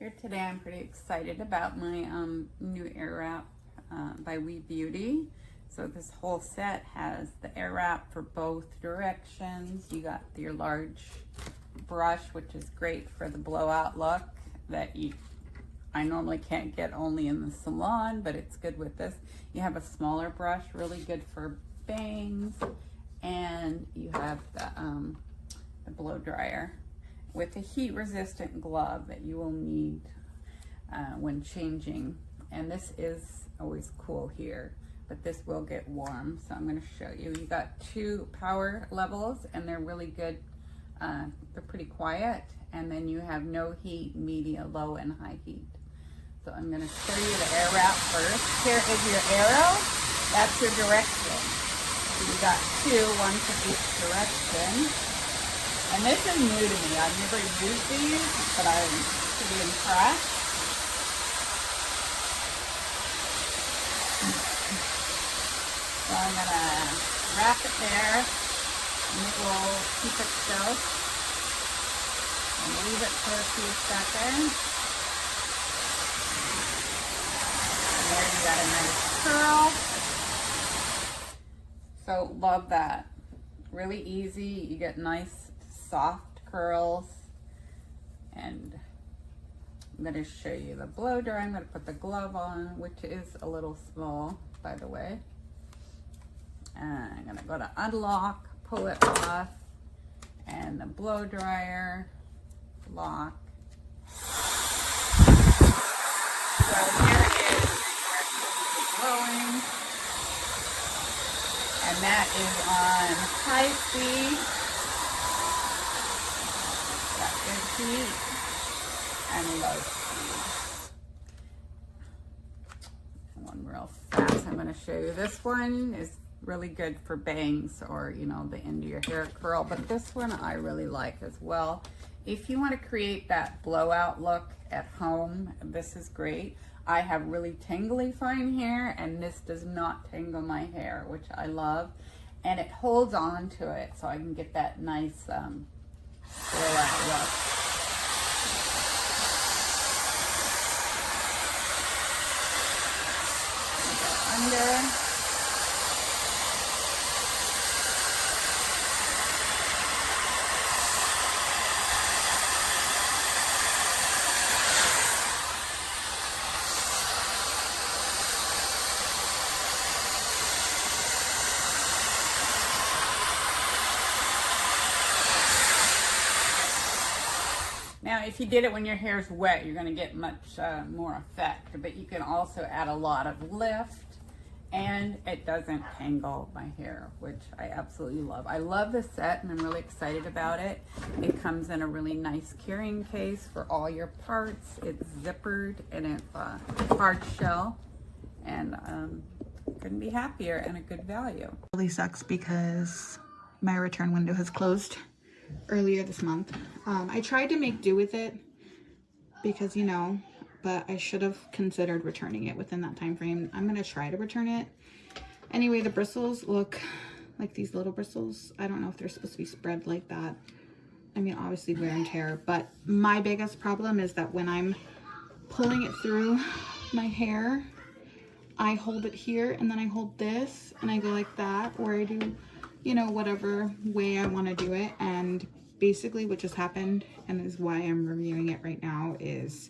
Here today I'm pretty excited about my new air wrap by webeauty. So this whole set has the air wrap for both directions. You got your large brush, which is great for the blowout look that I normally can't get only in the salon, but it's good with this. You have a smaller brush, really good for bangs, and you have the blow dryer with a heat resistant glove that you will need when changing. And this is always cool here, but this will get warm, so I'm going to show you. You got 2 power levels and they're really good. They're pretty quiet, and then you have no heat, medium, low, and high heat. So I'm going to show you the air wrap first. Here is your arrow. That's your direction. So you got 2, one for each direction. And this is new to me. I've never used these, but I'm pretty impressed. So I'm gonna wrap it there, and it will keep it still. And leave it for a few seconds. And there you got a nice curl. So love that. Really easy. You get nice soft curls. And I'm going to show you the blow dryer. I'm going to put the glove on, which is a little small, by the way. And I'm going to go to unlock, pull it off, and the blow dryer lock. So here it is, blowing. And that is on high speed. Got good heat and low speed. One real fast. I'm going to show you. This one is really good for bangs or, you know, the end of your hair curl, but this one I really like as well. If you want to create that blowout look at home, this is great. I have really tangly fine hair, and this does not tangle my hair, which I love, and it holds on to it so I can get that nice blowout look. Under. Now, if you did it when your hair's wet, you're going to get much more effect, but you can also add a lot of lift, and it doesn't tangle my hair, which I absolutely love. I love this set, and I'm really excited about it. It comes in a really nice carrying case for all your parts. It's zippered, and it's hard shell, and couldn't be happier, and a good value. It really sucks because my return window has closed earlier this month. I tried to make do with it because, you know, but I should have considered returning it within that time frame. I'm going to try to return it. Anyway, the bristles look like these little bristles. I don't know if they're supposed to be spread like that. I mean, obviously wear and tear, but my biggest problem is that when I'm pulling it through my hair, I hold it here and then I hold this and I go like that, or I do, you know, whatever way I want to do it. And basically what just happened, and is why I'm reviewing it right now, is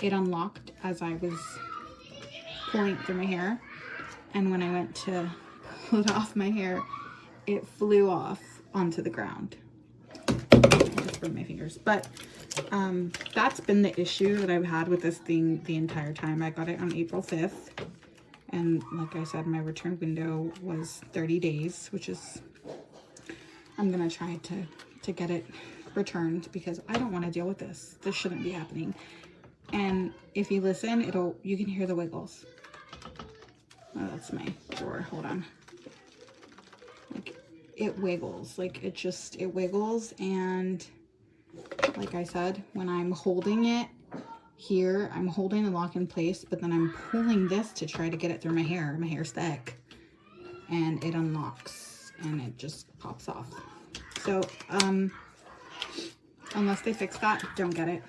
it unlocked as I was pulling it through my hair, and when I went to pull it off my hair, it flew off onto the ground. I just burned my fingers. But that's been the issue that I've had with this thing the entire time. I got it on April 5th. And like I said, my return window was 30 days, which is, I'm going to try to get it returned because I don't want to deal with this. This shouldn't be happening. And if you listen, you can hear the wiggles. Oh, that's my drawer. Hold on. Like, it wiggles. Like, it wiggles. And like I said, when I'm holding it here, I'm holding the lock in place, but then I'm pulling this to try to get it through my hair. My hair's thick, and it unlocks and it just pops off. So unless they fix that, don't get it.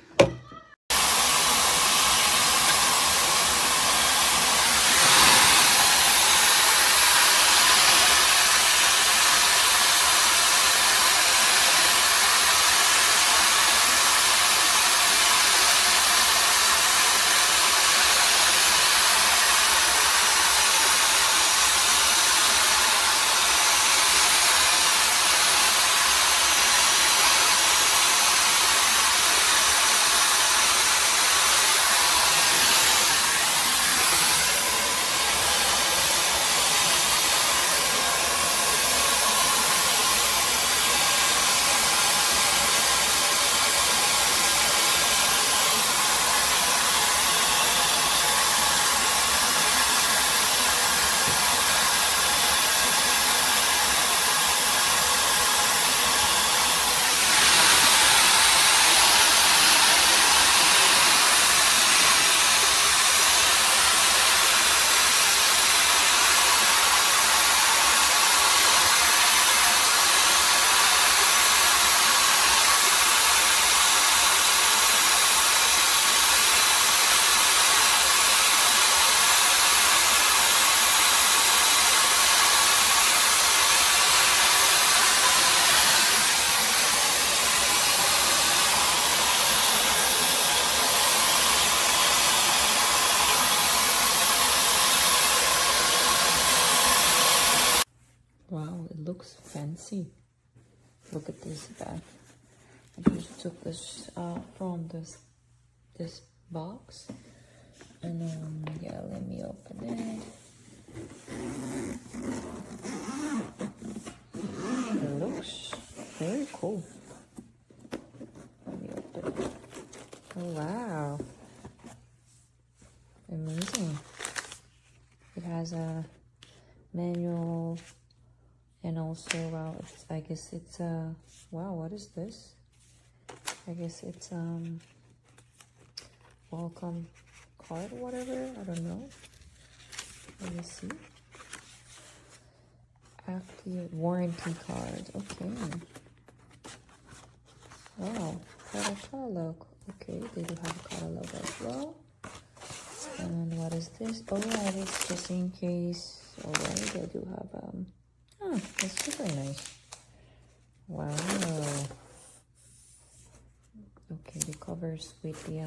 looks fancy. Look at this bag. I just took this out from this box, and yeah, let me open it. It looks very cool. Let me open it. Oh wow, amazing. It has a manual, and also, wow, I guess it's wow, what is this? I guess it's welcome card or whatever, I don't know. Let me see. After warranty card, okay. Wow, catalog. Okay, they do have a catalog as well. And what is this? Oh yeah, this just in case. Alright, they do have oh, that's super nice. Wow. Okay, the covers with the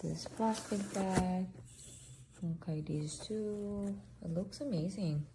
this plastic bag. Okay, these two. It looks amazing.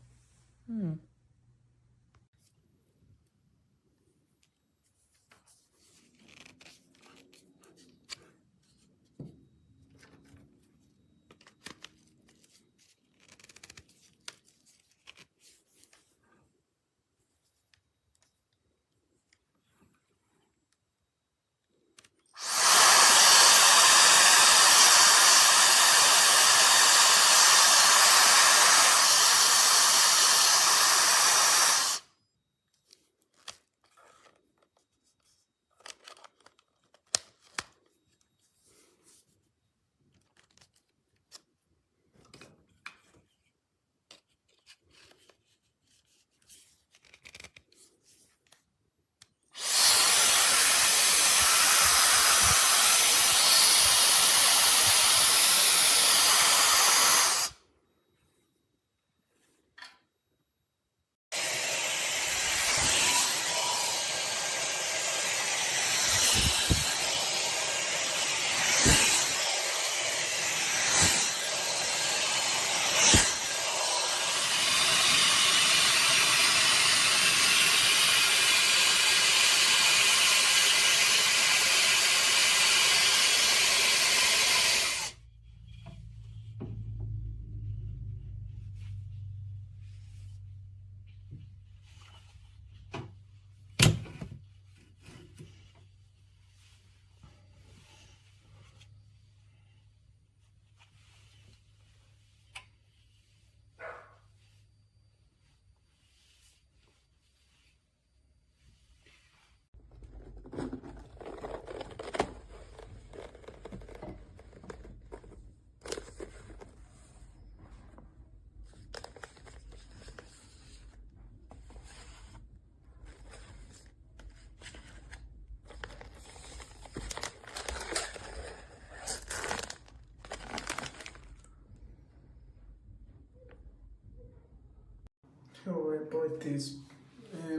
So I bought this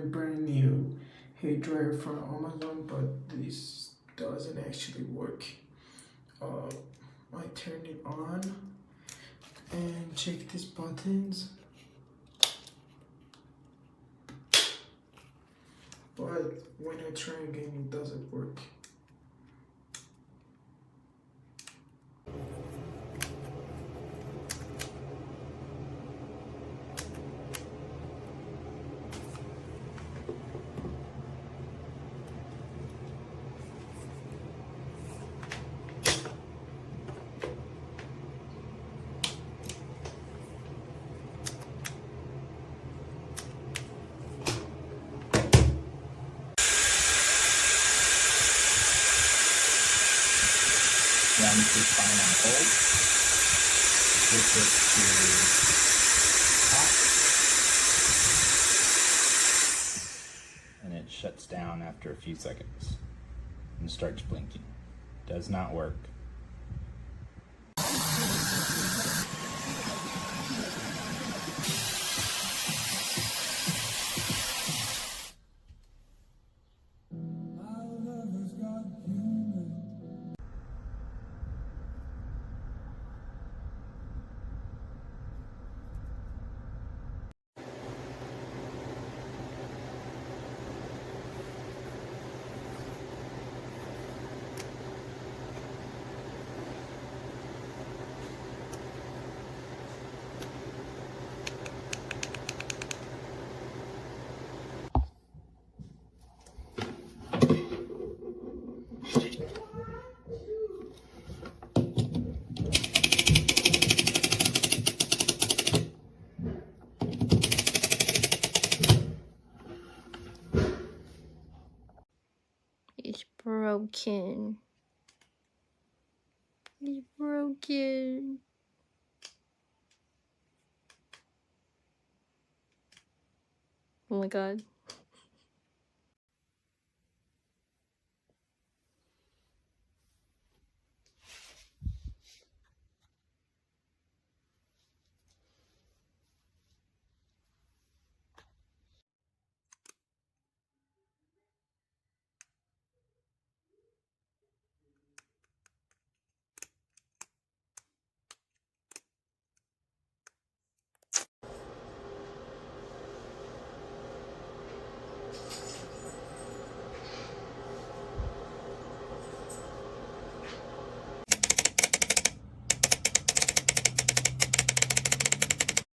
brand new hair dryer from Amazon, but this doesn't actually work. I turned it on and check these buttons, but when I try again it doesn't work. Run to pineapple, switch it to hot, and it shuts down after a few seconds and starts blinking. Does not work. broken. He's broken. Oh my god.